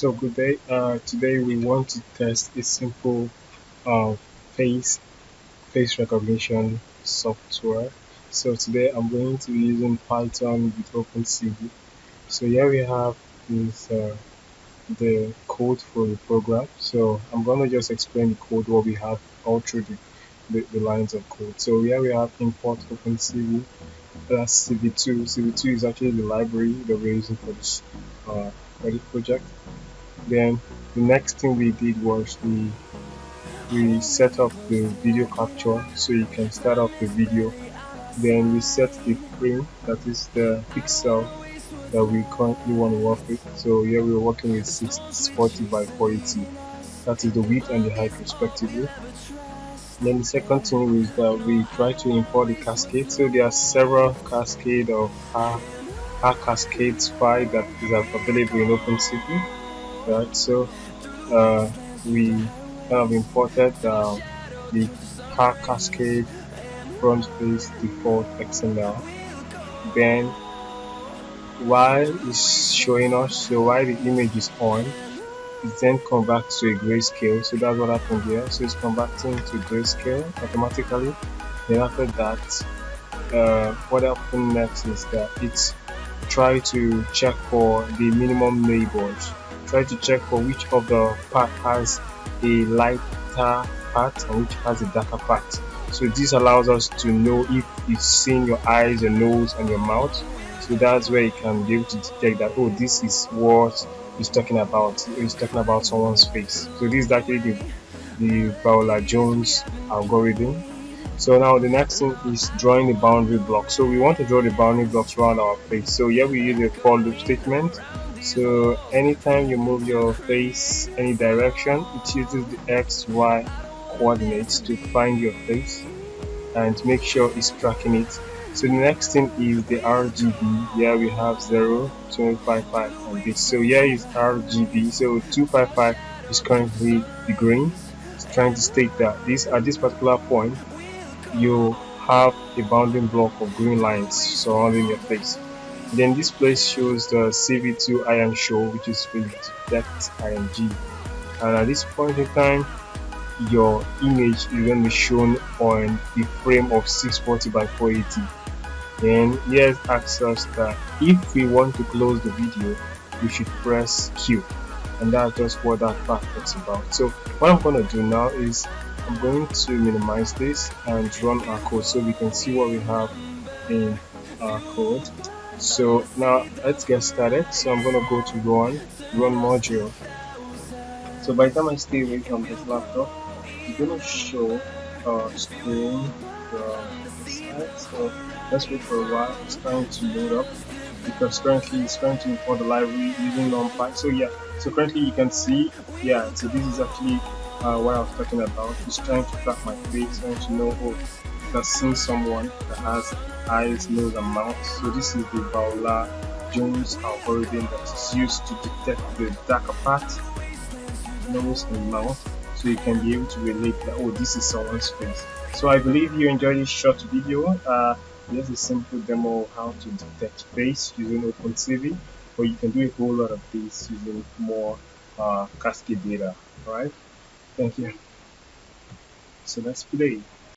So good day. Today we want to test a simple uh, face face recognition software. So today I'm going to be using Python with OpenCV. So here we have is the code for the program. So I'm going to just explain the code what we have all through the lines of code. So here we have import OpenCV. That's CV2. CV2 is actually the library that we're using for this project. Then the next thing we did was we set up the video capture so you can start up the video. Then we set the frame, that is the pixel that we currently want to work with. So here we're working with 640 by 480. That is the width and the height respectively. Then the second thing is that we try to import the cascade. So there are several cascade of R cascades file that is available in OpenCV. Right, so uh, we have imported the car cascade front face default XML. Then while it's showing us, so while the image is on, it then converts to a grayscale. So that's what happened here. So it's converting to grayscale automatically. Then after that, what happened next is that it's try to check for the minimum neighbors. Try to check for which of the part has a lighter part and which has a darker part. So this allows us to know if it's seeing your eyes, your nose, and your mouth. So that's where you can be able to detect that, oh, this is what he's talking about. He's talking about someone's face. So this is actually the Paula Jones algorithm. So now the next thing is drawing the boundary block. So we want to draw the boundary blocks around our face. So here we use a for loop statement. So anytime you move your face any direction, it uses the x, y coordinates to find your face and make sure it's tracking it. So the next thing is the RGB. Here we have 0, 255 and this. So here is RGB. So 255 is currently the green. It's trying to state that this at this particular point you have a bounding block of green lines surrounding your face. Then this place shows the CV2 iron show, which is with depth ing. And at this point in time, your image is going to be shown on the frame of 640 by 480. Then here's asks us that if we want to close the video, we should press Q. And that's just what that part talks about. So what I'm going to do now is I'm going to minimize this and run our code so we can see what we have in our code. So now let's get started. So I'm going to go to run module. So by the time I stay away from this laptop, it's going to show screen from the side. So let's wait for a while. It's trying to load up because currently it's trying to import the library using NumPy. So yeah, so currently you can see, yeah, so this is actually what I was talking about. It's trying to track my face, trying to know, oh, that's seen someone that has eyes, nose, and mouth. So this is the Paula Jones algorithm that is used to detect the darker part, nose, and mouth, so you can be able to relate that, oh, this is someone's face. So I believe you enjoyed this short video. Here's a simple demo of how to detect face using OpenCV, but you can do a whole lot of this using more cascade data. Alright, thank you. So let's play.